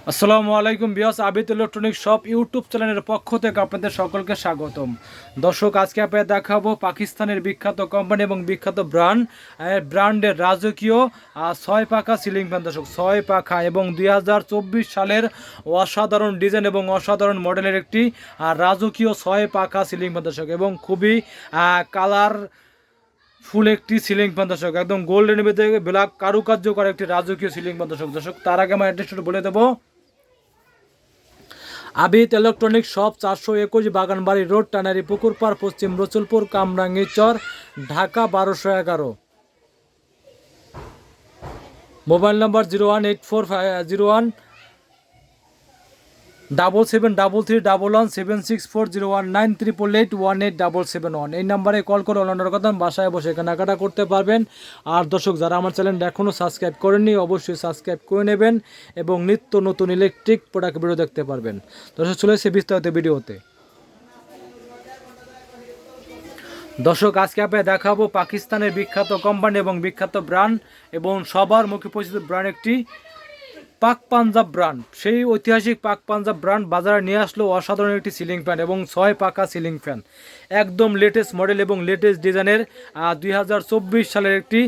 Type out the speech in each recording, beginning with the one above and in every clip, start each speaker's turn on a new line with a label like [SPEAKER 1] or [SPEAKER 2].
[SPEAKER 1] আসসালামু আলাইকুম বিয়াস Abid electronic shop YouTube চ্যানেলের পক্ষ থেকে আপনাদের সকলকে স্বাগতম। দর্শক, আজকে আপনাদের দেখাবো পাকিস্তানের বিখ্যাত কোম্পানি এবং বিখ্যাত ব্র্যান্ডের রাজকীয় 6 পাখা সিলিং ফ্যান। দর্শক, 6 পাখা এবং 2024 সালের অসাধারণ ডিজাইন এবং অসাধারণ মডেলের একটি রাজকীয় 6 পাখা সিলিং ফ্যান। দর্শক, এবং খুবই কালার ফুল একটি সিলিং ফ্যান। দর্শক, একদম গোল্ডেন ভিতরে ব্ল্যাক কারুকার্য করা একটি রাজকীয় সিলিং ফ্যান। দর্শক, তার আগে আমার অ্যাড্রেসটা বলে দেবো। Abid electronic shop 421 বাগানবাড়ি road, tannery পুকুর পাড়, পশ্চিম রসুলপুর, কামরাঙ্গীরচর, ঢাকা 1211। মোবাইল নম্বর 0184733117640198881 এই নাম্বারে কল করে অনলাইনের কথা বাসায় বসে কেনাকাটা করতে পারবেন। আর দর্শক, যারা আমার চ্যানেলটা এখনও সাবস্ক্রাইব করেননি অবশ্যই সাবস্ক্রাইব করে নেবেন এবং নিত্য নতুন ইলেকট্রিক প্রোডাক্ট ভিডিও দেখতে পারবেন। দর্শক, চলে এসে বিস্তারিত ভিডিওতে। দর্শক, আজকে আপনাকে দেখাবো পাকিস্তানের বিখ্যাত কোম্পানি এবং বিখ্যাত ব্র্যান্ড এবং সবার মুখে পরিচিত ব্র্যান্ড একটি পাক পাঞ্জাব ব্র্যান্ড। সেই ঐতিহাসিক পাক পাঞ্জাব ব্র্যান্ড বাজারে নিয়ে আসলো অসাধারণ একটি সিলিং ফ্যান এবং 6 পাখা সিলিং ফ্যান, একদম লেটেস্ট মডেল এবং লেটেস্ট ডিজাইনের 2024 সালের একটি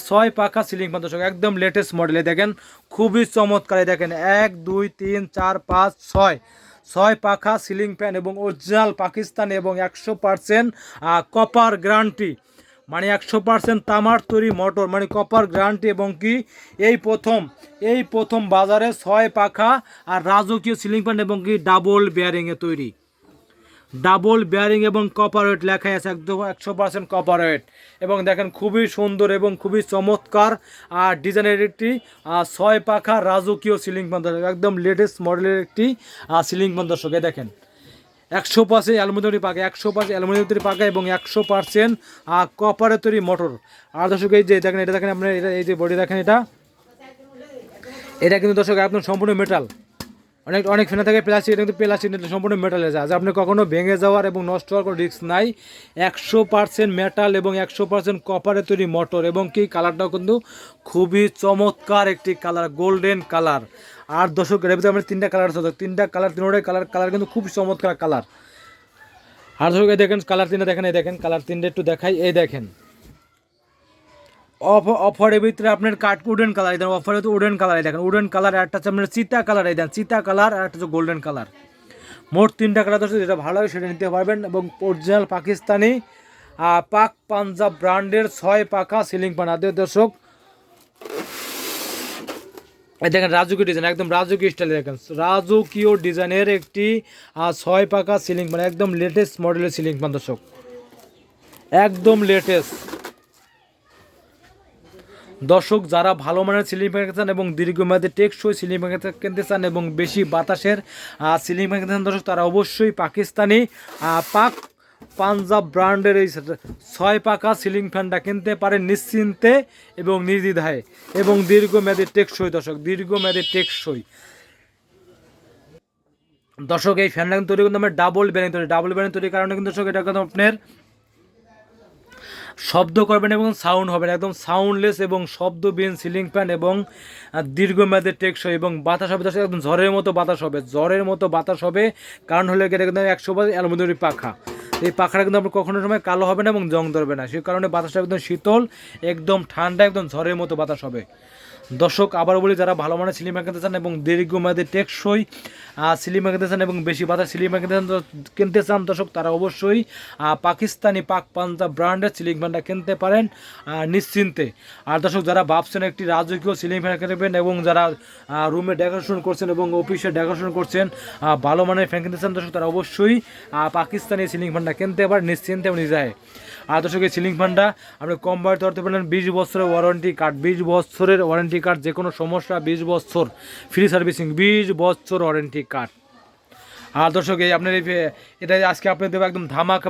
[SPEAKER 1] 6 পাখা সিলিং ফ্যান। দর্শক, একদম লেটেস্ট মডেলে দেখেন, খুবই চমৎকার। দেখেন 1 2 3 4 5 6 6 পাখা সিলিং ফ্যান এবং অরিজিনাল পাকিস্তানি এবং 100% কপার গ্যারান্টি, মানে 100% তামার তৈরি মোটর, মানে কপার গ্যারান্টি। এবং কি এই প্রথম বাজারে 6 পাখা আর রাজকীয় সিলিং ফ্যান এবং কি ডাবল বেয়ারিংয়ে তৈরি, ডাবল বেয়ারিং এবং কপার ওয়েট লেখাই আছে, একদম 100% কপার ওয়েট। এবং দেখেন, খুবই সুন্দর এবং খুবই চমৎকার আর ডিজাইনের একটি 6 পাখা রাজকীয় সিলিং ফ্যান। একদম লেটেস্ট মডেলের একটি সিলিং ফ্যান। দর্শক, দেখেন 100% অ্যালুমিনিয়াম পাকা, 100% অ্যালুমিনিয়াম তৈরি পাকা এবং 100% কপারের তৈরি মোটর। আর দর্শক, এই যে দেখেন, এটা দেখেন আপনার, এটা এই যে বডি দেখেন, এটা কিন্তু দর্শক একদম সম্পূর্ণ মেটাল। অনেক অনেক ফেনা থাকে প্লাস্টিক, এটা কিন্তু প্লাস্টিক সম্পূর্ণ মেটালে যায়, যা আপনি কখনো ভেঙে যাওয়ার এবং নষ্ট হওয়ার কোনো রিস্ক নাই। 100% মেটাল এবং 100% কপারের তৈরি মোটর এবং কি কালারটাও কিন্তু খুবই চমৎকার একটি কালার, গোল্ডেন কালার। আর দর্শক, এর ভিতরে আমরা 3টা কালার আছে, 3টা কালার, তিনটাই কালার কিন্তু খুব চমৎকার কালার। আর দর্শক, এই দেখেন কালার 3টা দেখেন, এই দেখেন কালার 3টা একটু দেখাই। এই দেখেন অফারের ভিতরে আপনার উডেন কালার, এই দেখেন অফারে তো উডেন কালার, এই দেখেন উডেন কালার, একটা হচ্ছে আপনার চিতা কালার, এই দেখেন চিতা কালার, আর একটা হচ্ছে গোল্ডেন কালার। মোট 3টা কালার দর্শক, যেটা ভালো লাগে সেটা নিতে পারবেন। এবং অরিজিনাল পাকিস্তানি পাক পাঞ্জাব ব্র্যান্ডের 6 পাখা সিলিং ফ্যান। দর্শক, এই দেখেন রাজকীয় ডিজাইন, একদম রাজকীয় স্টাইলে দেখেন, রাজকীয় ডিজাইনের একটি 6 পাখা সিলিং ফ্যান, একদম লেটেস্ট মডেলের সিলিং ফ্যান। দর্শক, একদম লেটেস্ট। দর্শক, যারা ভালো মানের সিলিং ফ্যান কিনতে চান এবং দীর্ঘমেয়াদী টেকসই সিলিং ফ্যান কিনতে চান এবং বেশি বাতাসের সিলিং ফ্যান কিনতে চান, দর্শক তারা অবশ্যই পাকিস্তানি পাক পাঞ্জাব ব্র্যান্ডের এই 6 পাখা সিলিং ফ্যানটা কিনতে পারেন নিশ্চিন্তে এবং নির্দ্বিধায় এবং দীর্ঘমেয়াদী টেকসই। দর্শক, দীর্ঘমেয়াদী টেকসই। দর্শক, এই ফ্যানটা কিন্তু তৈরি কিন্তু আমরা ডাবল ব্যারিং তৈরির কারণে কিন্তু দর্শক এটা কিন্তু আপনার শব্দ করবেন এবং সাউন্ড হবে একদম সাউন্ডলেস এবং শব্দবিহীন সিলিং ফ্যান এবং দীর্ঘমেয়াদী টেকসই এবং বাতাস হবে দর্শক, একদম ঝড়ের মতো বাতাস হবে। কারণ হলে এটা কিন্তু 100% অ্যালুমিনিয়াম পাখা। এই পাখাটা কিন্তু আপনার কখনো সময় কালো হবে না এবং জং ধরবে না, সেই কারণে বাতাসটা একদম শীতল, একদম ঠান্ডা, একদম ঝড়ের মতো বাতাস হবে। দর্শক, আবার বলি, যারা ভালো মানের সিলিং ফ্যান কিনতে চান এবং দীর্ঘমেয়াদী টেকসই সিলিং ফ্যান কিনতে চান এবং বেশি বাতাস সিলিং ফ্যান কিনতে চান দর্শক, তারা অবশ্যই পাকিস্তানি পাক পাঞ্জাব ব্র্যান্ডের সিলিং ফ্যানটা কিনতে পারেন নিশ্চিন্তে। আর দর্শক, যারা ভাবছেন একটি রাজকীয় সিলিং ফ্যান কিনবেন এবং যারা রুমে ডেকোরেশন করছেন এবং অফিসে ডেকোরেশন করছেন, ভালো মানের ফ্যান কিনতে চান দর্শক, তারা অবশ্যই পাকিস্তানি সিলিং ফ্যানটা কিনতে পারেন নিশ্চিন্তে এবং নিজায়। আর দর্শক, এই সিলিং ফ্যানটা আপনি কম বাজেট ধরতে পারেন 20 বছরের ওয়ারেন্টি কার্ড, 20 বছরের ওয়ারেন্টি কার্ড, যে কোনো সমস্যা 20 বছর ফ্রি সার্ভিসিং, 20 বছর ওয়ারেন্টি কার্ড। আর দর্শক, এই আপনার এটা আজকে আপনি দেবো একদম ধামাকা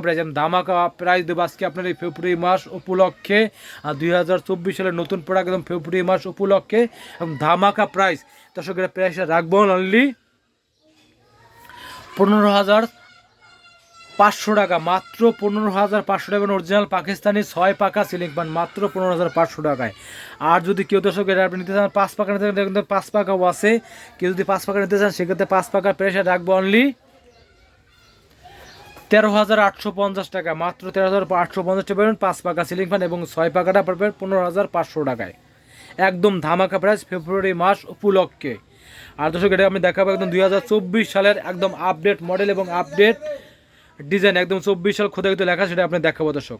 [SPEAKER 1] প্রাইস দেবো আজকে আপনার এই ফেব্রুয়ারি মাস উপলক্ষে, 2024 সালের নতুন প্রোডাক্ট একদম ফেব্রুয়ারি মাস উপলক্ষে এবং ধামাকা প্রাইস। দর্শক, এটা প্রাইসটা রাখবো অনলি 15,000 500 টাকা, মাত্র 15,500 টাকা অরিজিনাল পাকিস্তানি 6 পাকা সিলিং ফ্যান মাত্র 15,500 টাকায়। আর যদি কেউ দর্শক এটা আপনি নিতে চান 5 পাকা নিতে চান, কিন্তু 5 পাকাও আছে, কেউ যদি 5 পাকা নিতে চান সেক্ষেত্রে 5 পাকার প্রেশার রাখবো অনলি 13,850 টাকা, মাত্র 13,850 টাকা পাবেন 5 পাকা সিলিং ফ্যান, এবং 6 পাকাটা পাবেন 15,500 টাকায়। একদম ধামাকা প্রাইস ফেব্রুয়ারি মাস উপলক্ষে। আর দর্শক এটা আমি দেখাবো একদম 2024 সালের একদম আপডেট মডেল এবং আপডেট ডিজাইন, একদম 24 সাল খোদাইকৃত লেখা, সেটা আপনি দেখাবো দর্শক।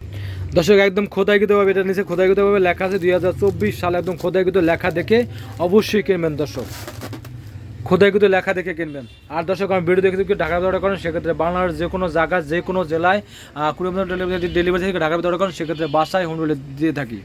[SPEAKER 1] দর্শক একদম খোদাইকৃতভাবে, এটা নিচে খোদাইকৃতভাবে লেখা আছে 2024 সাল, একদম খোদাইকৃত লেখা দেখে অবশ্যই কিনবেন দর্শক, খোদাইকৃত লেখা দেখে কিনবেন। আর দর্শক আমি ভিডিও দেখে যদি ঢাকার অর্ডার করেন সেক্ষেত্রে বাংলার যে কোনো জায়গা যে কোনো জেলায় 20 মিনিট ডেলিভারি থেকে ঢাকার অর্ডার করেন সেক্ষেত্রে বাসায় হোম ডেলিভারি দিয়ে থাকি।